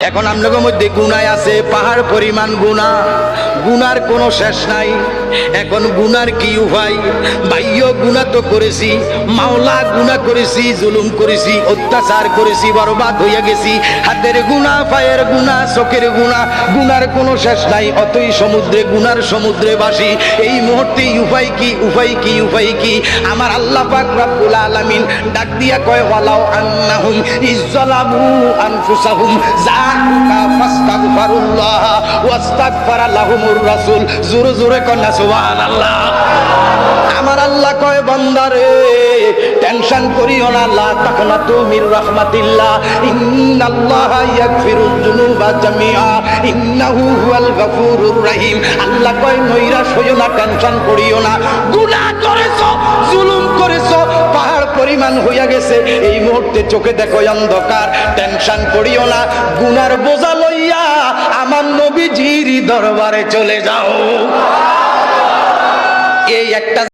এখন আপনাদের মধ্যে গুনাহ আছে পাহাড় পরিমাণ গুনাহ, গুনার কোনো শেষ নাই। এখন গুনার কি উপায়? ভাইও গুনাহ তো করেছি, মাওলা গুনাহ করেছি, জুলুম করেছি, অত্যাচার করেছি, বরবাদ হয়ে গেছি। হাতের গুনাহ, পায়ের গুনাহ, চোখের গুনাহ, গুনার কোনো শেষ নাই। অতই সমুদ্রে, গুনার সমুদ্রে বাসি। এই মুহূর্তে উপায় কি? উপায় কি? উপায় কি? আমার আল্লাহ পাক রব্বুল আলামিন ডাক দিয়া কয়, ওয়ালাউ আন্নাহুম ইজ্জালামু আনফুসাহুম জাআকা ফাস্তাগফিরুল্লাহ ওয়াস্তাগফারা লাহুমুর রাসূল। জোরে জোরে কন্যা সুবহানাল্লাহ। আমার আল্লাহ কয়, বান্দারে টেনশন করিও না, লা তাকনাতু মির রাহমাতিল্লাহ, ইন্নাল্লাহা ইয়াগফিরুয যুনুবা জামিআ ইন্নাহু হুয়াল গফুরুর রহিম। আল্লাহ কয়, নৈরাশ হইও না, টেনশন করিও না। গুনাহ করেছো, জুলুম করেছো, পাহাড় পরিমাণ হইয়া গেছে, এই মুহূর্তে চোখে দেখো অন্ধকার, টেনশন করিও না। গুনার বোঝা লইয়া আমার নবীজির দরবারে চলে যাও। এই একটা